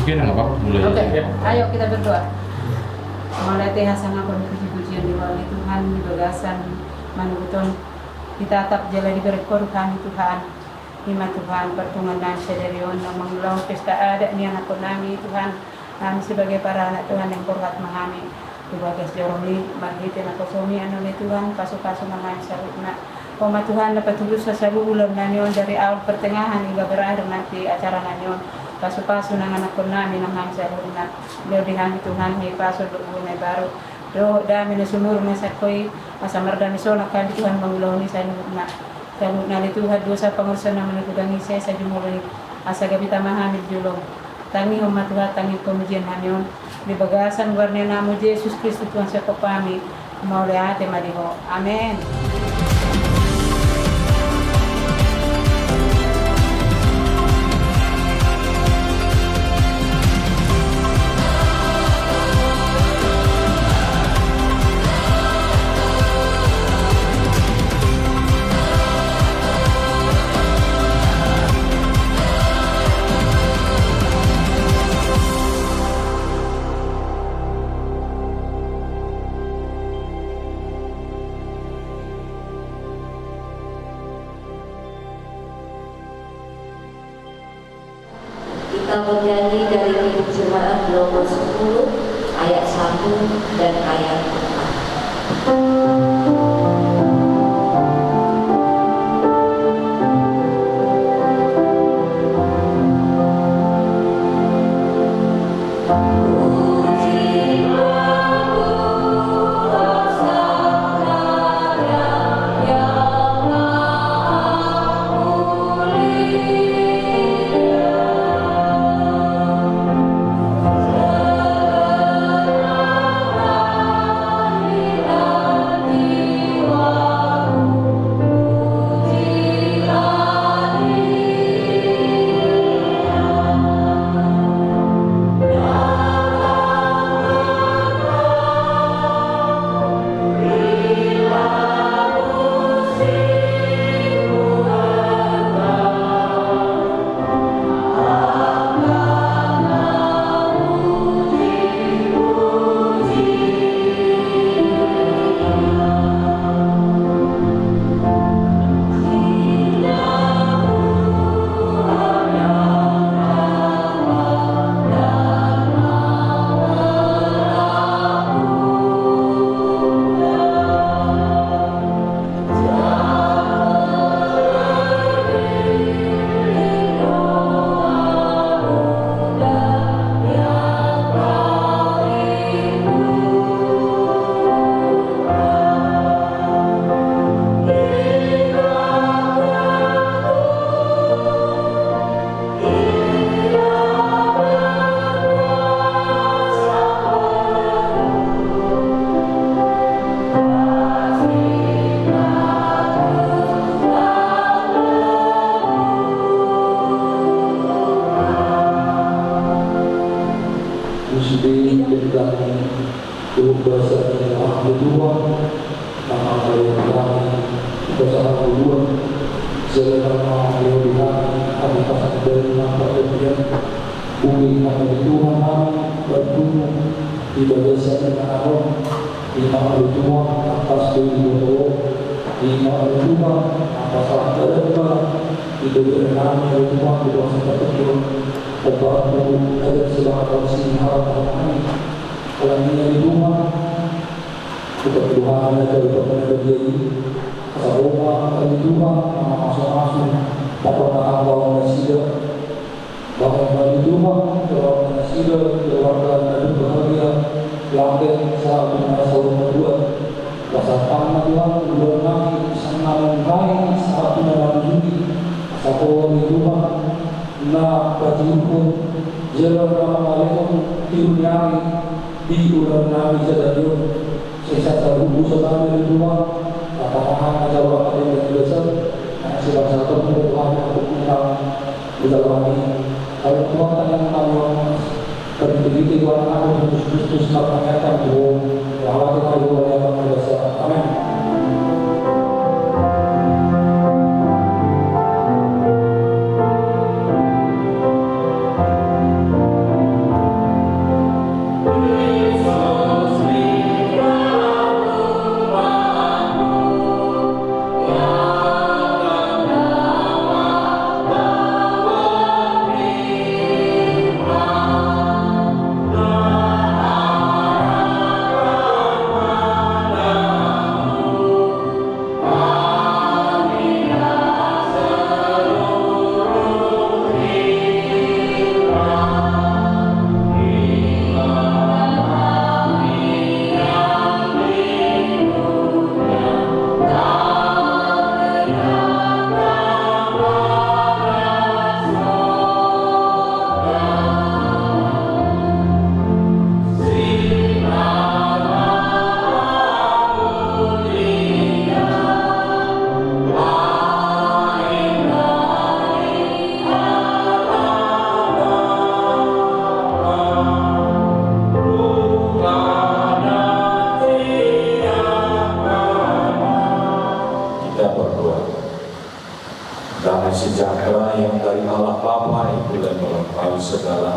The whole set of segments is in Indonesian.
Oke, nggak apa-apa, mulai Oke, aja. ayo kita berdoa. Mulai Tuhan sangat puji-pujian di bawah Tuhan di bagasan manuton kita tetap jalan diberi Tuhan Tuhan. Lima Tuhan pertolongan sederion yang mengulang pesta ada ni anak kami Tuhan. Kami sebagai para anak Tuhan yang hormat menghami. Tubagas jorong li marhitin ako suami ano ni Tuhan paso-paso naman sa rukna. Oma Tuhan dapat tulus sa bulan nanyon dari awal pertengahan hingga berakhir nanti acara nanyon. Paso-paso ng anak ko namin ang hangsa rukna. Leodihan Tuhan ni paso doon ay baru. Do dami na sunur na sa koy masamar dami so nakali Tuhan mangulaw ni sa rukna. Kalau nali Tuhan dosa pengurusan naman nagudang isa sa jumulay asa gabi tamahan julong. Tangi umat Tuhan tangi pemujian hanyon. Di bagasan warna namo Yesus Kristus Tuhan sa kapami. Maulay ate maliho. Amen. Kita bernyanyi dari Hidup Jemaat nomor 10 ayat 1 dan ayat 4.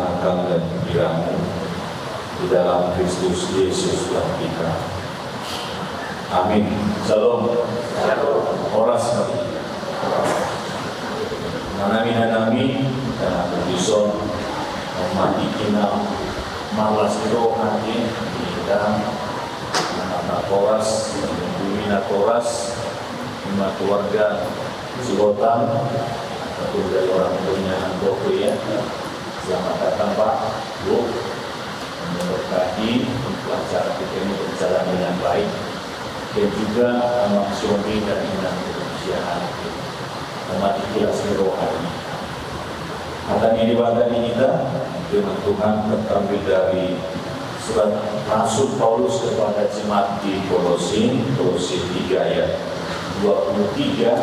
akal dan pikiranmu di dalam Kristus Yesus Tuhan kita. Amin. Shalom. Oras Nanami dan berdison mati kina malas rohani dan anak koras bumina koras lima keluarga Cibotan satu dari orang tuanya Andoko ya. Selamat datang Pak Bu, memberkati acara kita ini berjalan dengan baik dan juga anak suami dan anak kemanusiaan umat ikhlas rohani. Kata ini dibagi kita dengan Tuhan terambil dari surat Rasul Paulus kepada jemaat di Kolose 3 ayat 23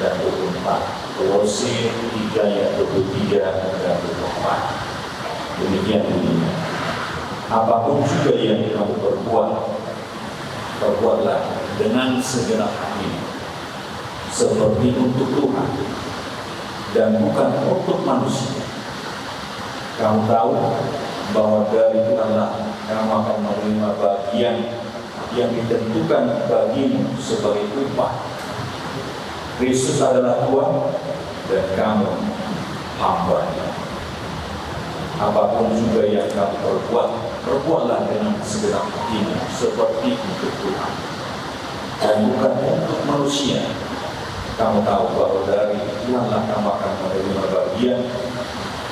dan 24. Kolose 3 ayat 23 dan 24. Demikian bunyinya. Apapun juga yang kamu perbuat, perbuatlah dengan segenap hati, seperti untuk Tuhan dan bukan untuk manusia. Kamu tahu bahwa dari Tuhanlah kamu akan menerima bagian yang ditentukan bagimu sebagai upah. Kristus adalah Tuhan dan kamu hamba-Nya. Apapun juga yang kamu perbuat, perbuatlah dengan segenap hatimu seperti untuk Tuhan dan bukan untuk manusia. Kamu tahu bahwa dari Tuhanlah kamu akan menerima bagian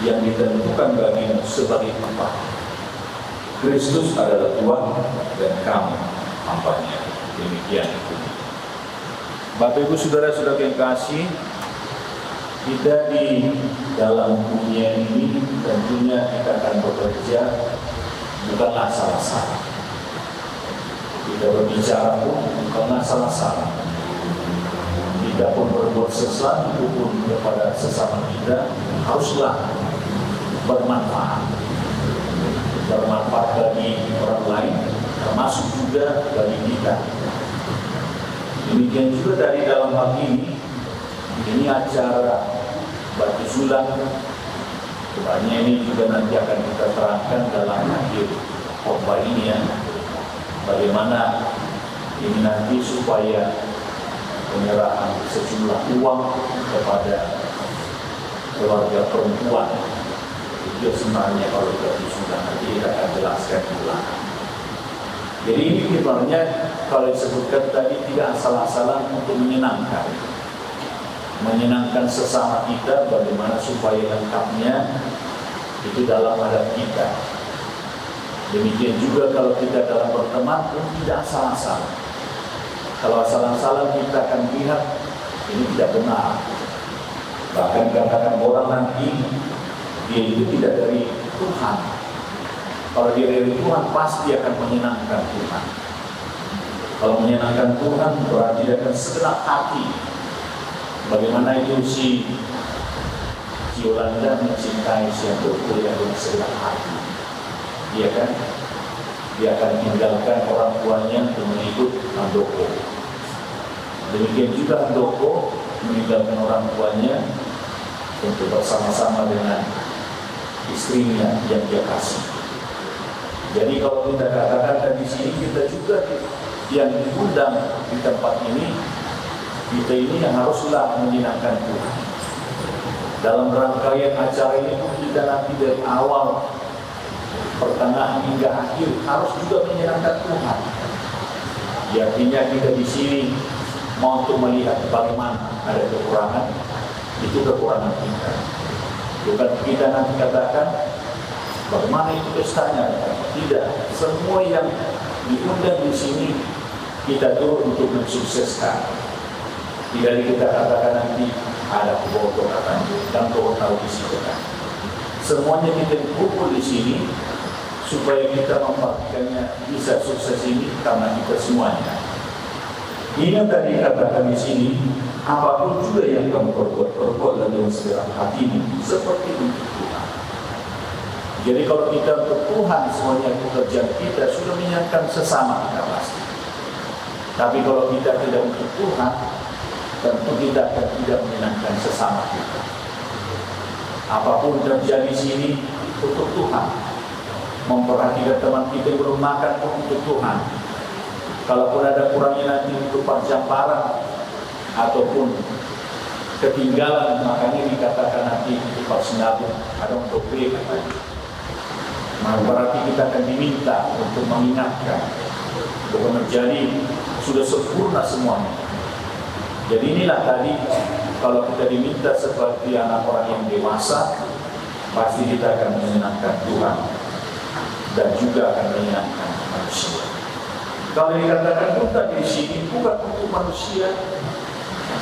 yang ditentukan bagimu sebagai upah. Kristus adalah Tuhan dan kamu hamba-Nya. Demikian itu. Bapak Ibu Saudara-saudara yang kasih, kita di dalam dunia ini tentunya kita akan bekerja bukanlah salah-salah. Kita berbicara pun bukanlah salah-salah. Kita pun berbuat sesuatu pun kepada sesama kita haruslah bermanfaat bagi orang lain, termasuk juga bagi kita. Demikian juga dari dalam hal ini acara batu sulam, kebanyakan ini juga nanti akan kita terangkan dalam akhir khotbah ini ya. Bagaimana ini nanti supaya penyerahan sejumlah uang kepada keluarga perempuan itu sebenarnya kalau kita sudah nanti kita akan jelaskan di belakang. Jadi ini sebenarnya kalau disebutkan tadi tidak salah-salah untuk menyenangkan sesama kita, bagaimana supaya lengkapnya itu dalam adab kita. Demikian juga kalau kita dalam berteman pun tidak salah-salah. Kalau salah-salah kita akan lihat ini tidak benar. Bahkan katakan orang nanti dia itu tidak dari Tuhan. Kalau dia dari Tuhan pasti akan menyenangkan Tuhan. Kalau menyenangkan Tuhan berarti dia akan segenap hati. Bagaimana itu si Yolanda mencintai si Andoko yang dengan segenap hati. Dia kan dia akan meninggalkan orang tuanya untuk mengikut Andoko. Demikian juga Andoko meninggalkan orang tuanya untuk bersama-sama dengan istrinya yang dia kasih. Jadi kalau kita katakan di sini kita juga yang diundang di tempat ini, kita ini yang haruslah menyenangkan Tuhan. Dalam rangkaian acara ini pun kita nanti dari awal, pertengahan hingga akhir harus juga menyenangkan Tuhan. Artinya kita di sini mau untuk melihat bagaimana ada kekurangan, itu kekurangan kita. Bukan kita nanti katakan bagaimana itu pestanya. Tidak, semua yang diundang di sini kita turut untuk mensukseskan. Tidak kita katakan nanti ada kebodohan dan tahu di situ kan. Semuanya kita kumpul di sini supaya kita membagikannya bisa sukses ini karena kita semuanya. Ini yang tadi katakan di sini, apapun juga yang kamu perbuat dengan segenap hatimu seperti untuk Tuhan. Jadi kalau kita untuk Tuhan semuanya pekerjaan kita sudah menyenangkan sesama kita pasti. Tapi kalau kita tidak untuk Tuhan, tentu kita akan tidak menyenangkan sesama kita. Apapun terjadi di sini untuk Tuhan. Memperhatikan teman kita yang belum makan pun untuk Tuhan. Kalaupun ada kurangnya nanti untuk perjamparan ataupun ketinggalan, makanya dikatakan nanti di persenabung ada untuk B katanya. Nah, berarti kita akan diminta untuk mengingatkan, untuk menjadi sudah sempurna semuanya. Jadi inilah tadi, kalau kita diminta seperti anak orang yang dewasa, pasti kita akan menyenangkan Tuhan dan juga akan menyenangkan manusia. Kalau dikatakan bukan di sini, bukan untuk manusia,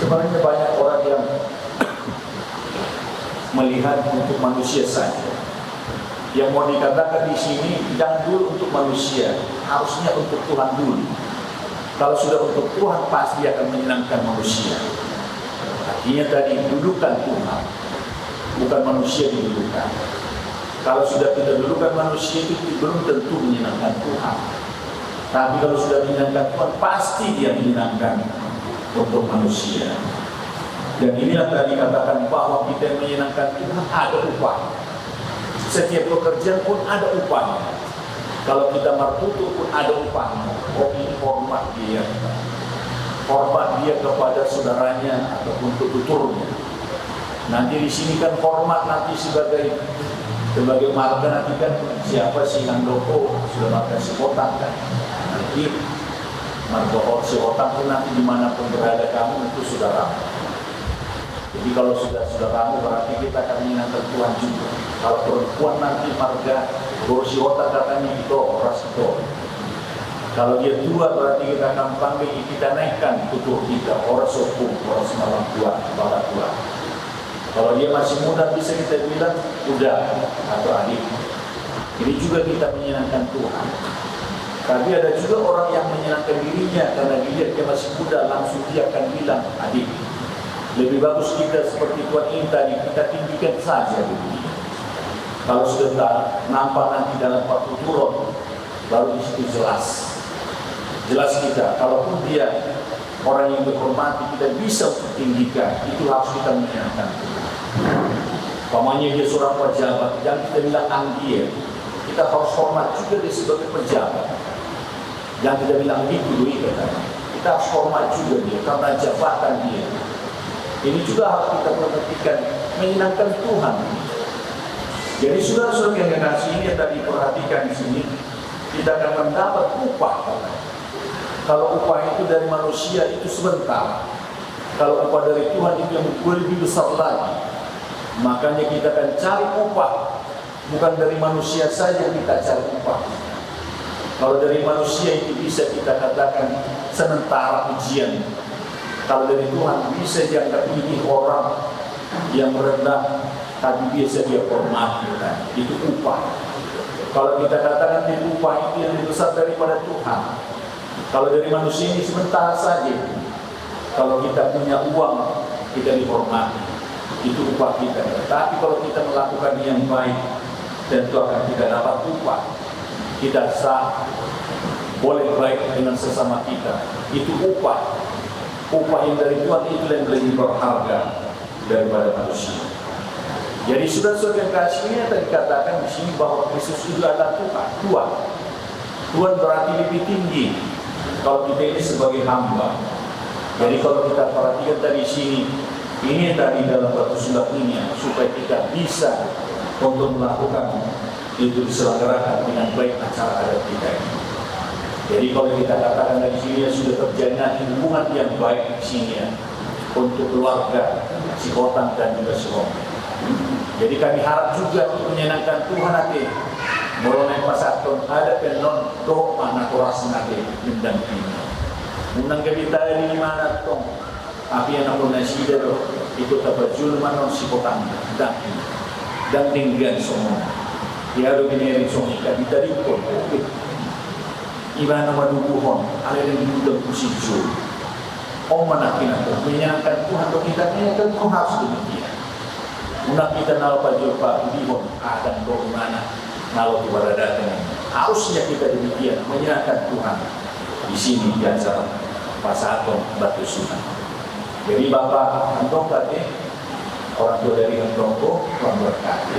sebenarnya banyak orang yang melihat untuk manusia saja. Yang mau dikatakan di sini jangan dulu untuk manusia, harusnya untuk Tuhan dulu. Kalau sudah untuk Tuhan pasti akan menyenangkan manusia. Artinya tadi dudukan Tuhan, bukan manusia didudukan. Kalau sudah kita dudukan manusia itu belum tentu menyenangkan Tuhan. Tapi kalau sudah menyenangkan Tuhan pasti dia menyenangkan untuk manusia. Dan inilah tadi katakan bahwa kita menyenangkan Tuhan ada upah. Setiap pekerjaan pun ada upahnya. Kalau kita martutur pun ada upahnya. Oh, ini hormat dia. Hormat dia kepada saudaranya ataupun tuturnya. Nanti di sini kan hormat nanti sebagai marga nanti kan siapa si Handoko sudah makan si otak kan. Nanti marga si otak pun nanti dimanapun berada kamu itu saudara. Jadi kalau sudah saudaramu berarti kita akan menyenangkan Tuhan juga. Kalau perempuan nanti marga si otak katanya itu orang itu. Kalau dia tua berarti kita akan panggil, kita naikkan tutur kita orang sopung, orang semalam tua, kepala tua. Kalau dia masih muda bisa kita bilang udah atau adik. Ini juga kita menyenangkan Tuhan. Tapi ada juga orang yang menyenangkan dirinya karena dia masih muda, langsung dia akan bilang adik. Lebih bagus kita seperti Tuhan ini tadi, kita tinggikan saja begini. Kalau sudah nampak nanti dalam pertuturan, baru di situ jelas kita. Kalaupun dia orang yang berhormati, kita bisa untuk tinggikan. Itu harus kita menyenangkan. Pamannya dia seorang pejabat, jangan kita bilang anggia. Kita harus hormat juga dia sebagai pejabat. Jangan kita bilang gitu katanya. Kita harus hormat juga dia karena jabatan dia. Ini juga harus kita perhatikan, menyenangkan Tuhan. Jadi saudara-saudara yang kasih ini yang tadi perhatikan di sini, kita akan mendapat upah. Kalau upah itu dari manusia itu sebentar. Kalau upah dari Tuhan itu yang lebih besar lagi. Makanya kita akan cari upah, bukan dari manusia saja kita cari upah. Kalau dari manusia itu bisa kita katakan sementara ujian. Kalau dari Tuhan bisa dianggap ini orang yang rendah, tapi biasa dia hormati, kan? Itu upah. Kalau kita katakan itu upah itu yang lebih besar daripada Tuhan. Kalau dari manusia ini sementara saja. Kalau kita punya uang, kita dihormati. Itu upah kita. Tapi kalau kita melakukan yang baik, tentu akan kita dapat upah. Kita sah, boleh baik dengan sesama kita. Itu upah. Upah yang dari Tuhan itu yang lebih berharga daripada manusia. Jadi saudara-saudara yang kasih ini tadi katakan di sini bahwa Kristus itu adalah Tuhan. Tuhan berarti lebih tinggi. Kalau kita ini sebagai hamba. Jadi kalau kita perhatikan tadi sini, ini tadi dalam batu sulap ini supaya kita bisa untuk melakukan itu diselenggarakan dengan baik acara adat kita ini. Jadi kalau kita katakan dari sini sudah terjadi hubungan yang baik di sini untuk keluarga si Otang dan juga si Romi. Jadi kami harap juga untuk menyenangkan Tuhan nanti. Morone pasaton ada penon doh mana koras nanti mendampingi. Unang kita di mana tong api yang aku nasi dero ikut terjun manon si Otang dan tinggal semua. Ya ada gini semua kita diikut. Iba nama dukuhon, ada yang dibutuh kusiju. Manakin aku menyenangkan Tuhan untuk kita menyenangkan Tuhan harus demikian. Unak kita nalar pajul pak dihon ada doa mana nalar kepada datang. Harusnya kita demikian menyenangkan Tuhan di sini di acara Pasaton Batu Sunan. Jadi Bapak Antong tadi orang tua dari Handoko, Tuhan berkati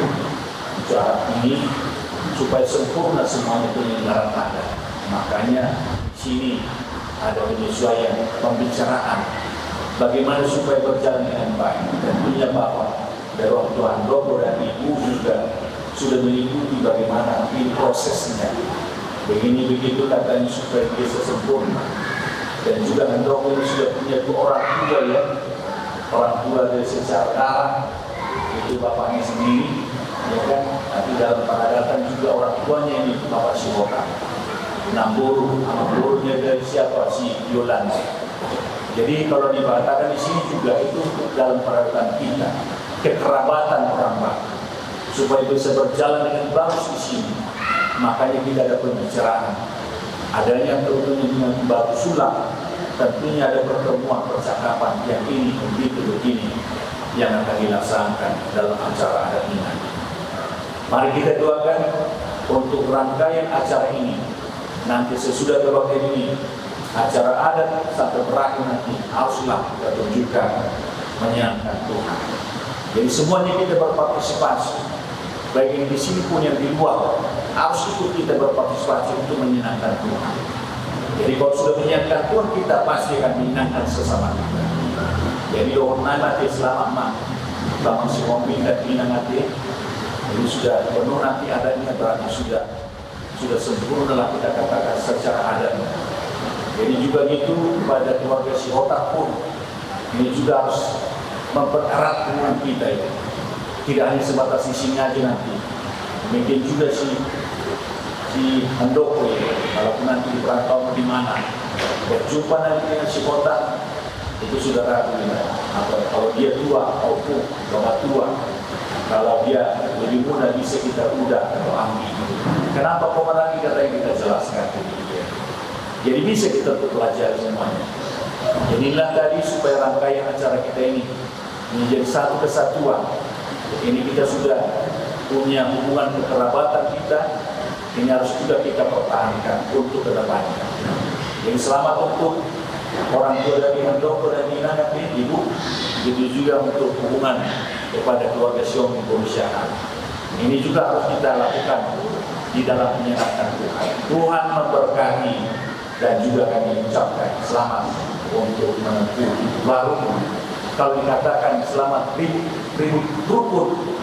acara ini supaya sempurna semuanya penyelenggaraan ada. Makanya di sini ada penyesuaian pembicaraan bagaimana supaya berjalan dengan baik. Tentunya Bapak dari orang tua Handoko dan Ibu juga sudah mengikuti bagaimana ini prosesnya. Begini begitu katanya supaya bisa sempurna. Dan juga Handoko ini sudah punya 2 orang tua ya. Orang tua dari secara darah itu bapaknya sendiri, ya kan? Tapi dalam peradaban juga orang tuanya ini Bapak Sihoka. Namburu, nama gurunya dari siapa? Si Yolanda. Jadi kalau dikatakan di sini juga itu dalam peradaban kita, kekerabatan orang Batak. Supaya bisa berjalan dengan bagus di sini, makanya kita ada pembicaraan. Adanya tentunya dengan batu sulam, tentunya ada pertemuan percakapan yang ini begitu begini yang akan dilaksanakan dalam acara adat ini. Mari kita doakan untuk rangkaian acara ini. Nanti sesudah kebagian ini, acara adat sampai berakhir nanti haruslah kita tunjukkan menyenangkan Tuhan. Jadi semuanya kita berpartisipasi, baik yang di sini pun yang di luar, harus ikut kita berpartisipasi untuk menyenangkan Tuhan. Jadi kalau sudah menyenangkan Tuhan, kita pasti akan menyenangkan sesama kita. Jadi doa nanti selamat bangun si mobil dan minangati. Jadi sudah penuh nanti adanya berarti sudah sempurna lah kita katakan secara adat. Jadi juga gitu pada keluarga si Hotak pun ini juga harus mempererat hubungan kita itu. Tidak hanya sebatas di sini aja nanti. Mungkin juga si Handoko ya, walaupun nanti di perantauan di mana berjumpa nanti dengan si Hotak itu sudah ragu ya. Kalau dia tua maupun bapak tua, kalau dia lebih muda bisa kita udah atau ambil. Kenapa kok lagi kata yang kita jelaskan? Jadi bisa kita pelajari semuanya. Inilah tadi supaya rangkaian acara kita ini menjadi satu kesatuan. Ini kita sudah punya hubungan kekerabatan kita. Ini harus juga kita pertahankan untuk kedepannya. Jadi selamat untuk orang tua dari Handoko dan Nina nanti Ibu. Begitu juga untuk hubungan kepada keluarga Siomi Borusiana. Ini juga harus kita lakukan di dalam menyenangkan Tuhan. Tuhan memberkati dan juga kami ucapkan selamat untuk menempuh baru. Kalau dikatakan selamat ribu rukun,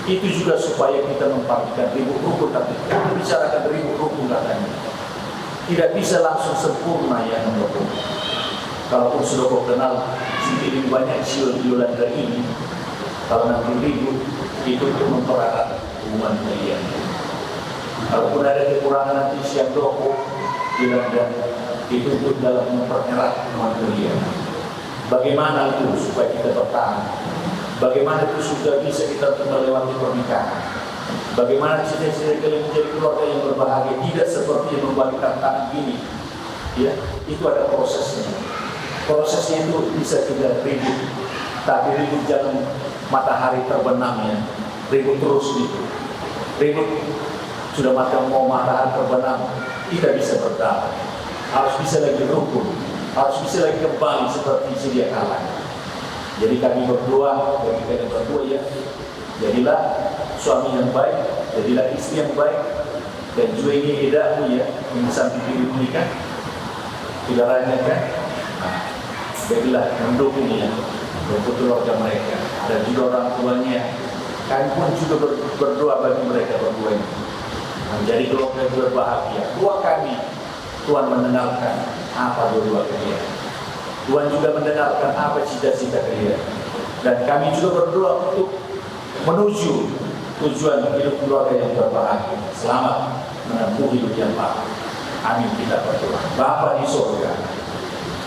itu juga supaya kita memperhatikan ribu rukun, tapi kita bicarakan ribu rukun katanya. Tidak bisa langsung sempurna yang nomor. Kalaupun sudah kau kenal sedikit banyak Yolanda ini, kalau nanti ribut itu untuk mempererat hubungan kalian. Kalaupun ada kekurangan nanti siap doko Yolanda itu untuk dalam mempererat hubungan kalian. Bagaimana itu supaya kita bertahan? Bagaimana itu sudah bisa kita melewati pernikahan? Bagaimana cita-cita kalian menjadi keluarga yang berbahagia, tidak seperti yang membalikkan tangan gini? Ya, itu ada prosesnya. Prosesnya itu bisa kita ribut, tapi ribut jangan matahari terbenam ya, ribut terus gitu. Ribut sudah mau matahari terbenam, tidak bisa berdamai. Harus bisa lagi rukun, harus bisa lagi kembali seperti sedia kala. Jadi kami berdua, bagi kalian berdua ya, jadilah suami yang baik, jadilah istri yang baik, dan juga ini edamu ya, yang samping diri menikah, tidak lainnya kan. Jadilah mendukung ya untuk keluarga mereka dan juga orang tuanya. Kami pun juga berdoa bagi mereka berdua ini menjadi keluarga yang berbahagia. Doa kami, Tuhan mendengarkan apa doa kalian. Tuhan juga mendengarkan apa cita-cita kalian. Dan kami juga berdoa untuk menuju tujuan hidup keluarga yang berbahagia. Selamat menempuh hidup yang baik. Amin, kita berdoa. Bapa di surga,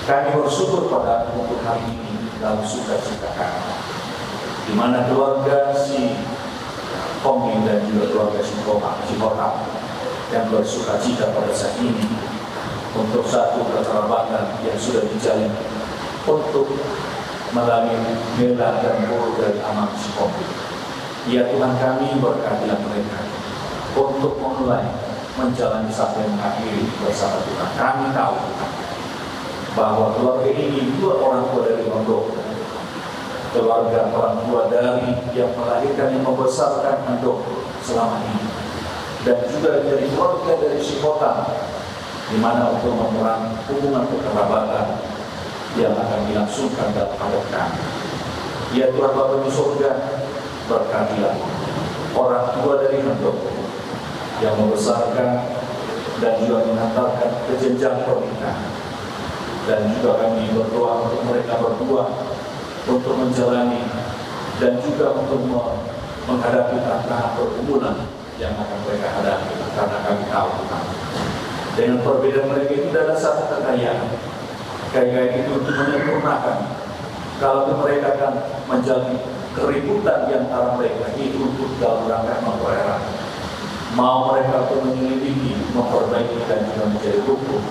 kami bersyukur pada untuk hari ini dalam sukacita kami, di mana keluarga si Koming dan juga keluarga si Hotak yang bersukacita pada saat ini untuk satu kekerabatan yang sudah dijalin untuk melalui Mela dan Buru dari Amang si Koming. Ya Tuhan, kami berkatilah mereka untuk mulai menjalani sampai mengakhiri bersama Tuhan. Kami tahu bahwa keluarga ini dua orang tua dari Handoko. keluarga orang tua dari yang melahirkan, yang membesarkan handoko selama ini, dan juga dari keluarga dari Sikota, di mana untuk memerangi hubungan kekerabatan yang akan dilangsungkan dalam adat kami. Ya Tuhan Bapa di surga, berkatilah orang tua dari handoko yang membesarkan dan juga mengantarkan ke jenjang pernikahan. Dan juga kami berdoa untuk mereka berdua untuk menjalani dan juga untuk menghadapi tantangan pergumulan yang akan mereka hadapi, karena kami tahu Tuhan, dengan perbedaan mereka itu ada satu kekayaan. Kekayaan itu untuk menyempurnakan. Kalau mereka akan menjalani keributan di antara mereka, itu untuk dalam rangka mempererat. Mau mereka untuk menyelidiki, memperbaiki dan juga mencari hukum.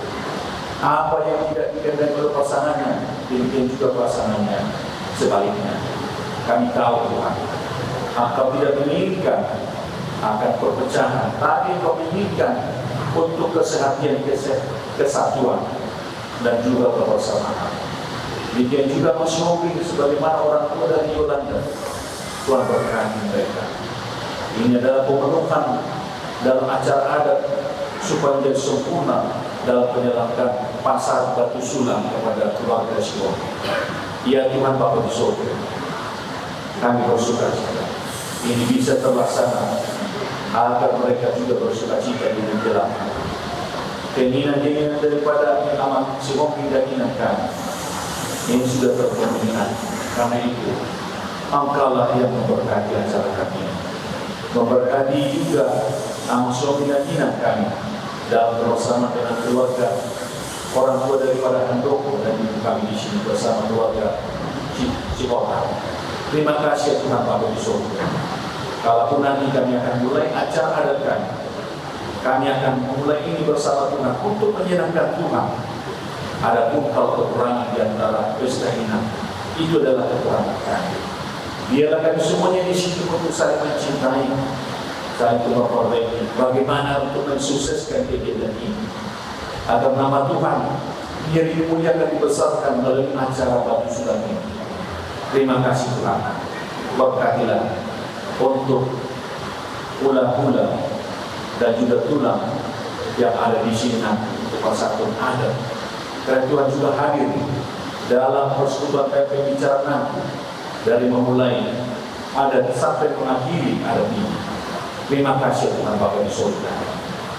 Apa yang tidak dikehendaki oleh pasangannya, demikian juga pasangannya sebaliknya. Kami tahu Tuhan, Engkau tidak menginginkan akan perpecahan, tapi Engkau menginginkan untuk kesehatan, kesatuan, dan juga kebersamaan. Demikian juga Mas Yogi, sebagaimana orang tua dari Yolanda, Tuhan berkati mereka. Ini adalah pemenuhan dalam acara adat supaya menjadi sempurna dalam penyelenggaraan pasar batu sulam kepada keluarga Sion. Ya Tuhan Bapa di surga, kami bersukacita ini bisa terlaksana agar mereka juga bersukacita di menjelang keinginan-keinginan daripada amat Sion dan kami ini sudah terpenuhi. Karena itu Engkaulah yang memberkati acara kami, memberkati juga amat Sion dan kami dalam bersama dengan keluarga orang tua daripada handoko, dan ibu kami di sini bersama keluarga Sikota. Terima kasih Tuhan Bapa di surga. Kalaupun nanti kami akan mulai acara adat kami akan memulai ini bersama Tuhan untuk menyenangkan Tuhan. Adapun kalau kekurangan di antara pesta ini, itu adalah kekurangan kami. Biarlah kami semuanya di sini untuk saling mencintai, saling memperbaiki bagaimana untuk mensukseskan kegiatan ini, agar nama Tuhan biar dimuliakan, dibesarkan melalui acara batu sulam ini. Terima kasih Tuhan, berkatilah untuk hula-hula dan juga tulang yang ada di sini untuk persatuan adat. Karena Tuhan juga hadir dalam persekutuan pembicaraan nanti, dari memulai adat sampai mengakhiri adat ini. Terima kasih Tuhan Bapa di surga,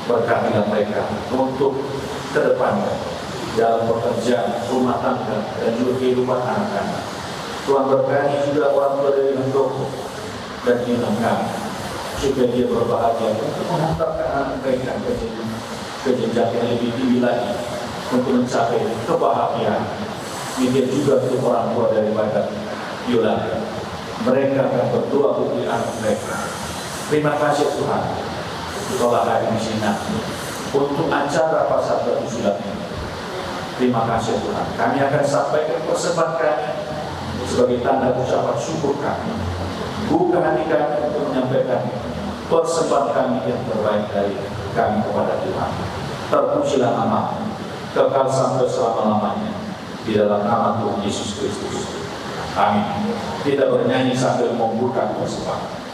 berkatilah mereka untuk ke depannya dalam pekerjaan rumah tangga dan juga kehidupan anak-anak. Tuhan berkati juga orang tua dari handoko dan inangkan supaya dia berbahagia untuk menghantarkan anak mereka ke jenjang yang lebih tinggi lagi untuk mencapai kebahagiaan. Demikian juga untuk orang tua daripada Yolanda, mereka akan berdoa untuk anak mereka. Terima kasih Tuhan, Engkaulah hadir di sini untuk acara pasar batu sulam ini. Terima kasih Tuhan, kami akan sampaikan persembahan kami sebagai tanda ucapan syukur kami. Buka hati kami untuk menyampaikan persembahan kami yang terbaik dari kami kepada Tuhan. Terpujilah nama kekal sampai selama-lamanya di dalam nama Tuhan Yesus Kristus. Amin. Kita bernyanyi sambil membuka persembahan.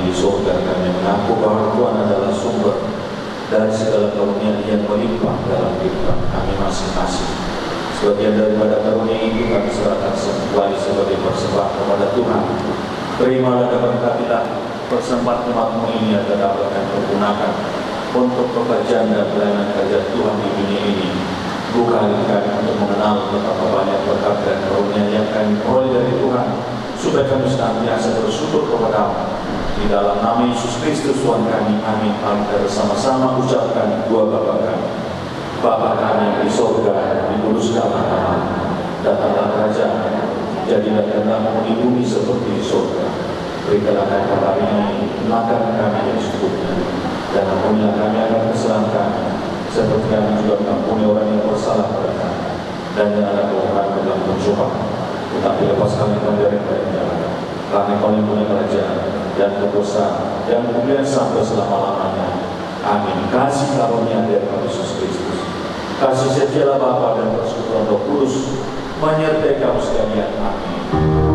di surga, kami mengaku bahwa Tuhan adalah sumber dari segala karunia yang melimpah dalam kehidupan kami masing-masing. Sebagian daripada karunia itu kami serahkan kembali sebagai persembahan kepada Tuhan. Terimalah dan berkatilah persembahan umat-Mu ini agar dapat kami pergunakan untuk pekerjaan dan pelayanan kerja Tuhan di dunia ini. Bukan kami untuk mengenal betapa banyak berkat dan karunia yang kami peroleh dari Tuhan, supaya kami senantiasa bersyukur kepada-Mu. Di dalam nama Yesus Kristus Tuhan kami, amin. Mari kita bersama-sama ucapkan dua Bapa kami. Bapa kami yang di surga, dikuduskanlah namamu, datanglah kerajaan-Mu, jadilah kehendak-Mu di bumi seperti di surga. Berikanlah kami hari ini makan kami yang secukupnya, dan ampunilah kami akan kesalahan kami, seperti kami juga mengampuni orang yang bersalah pada kami. Dan janganlah kami ke dalam pencobaan, tetapi lepaskan kami dari jalan. Karena Kau yang punya kerajaan dan kekuasaan dan kemuliaan sampai selama-lamanya. Amin. Kasih karunia dari Yesus Kristus, kasih setialah Bapa dan persekutuan Roh Kudus menyertai kamu sekalian. Amin.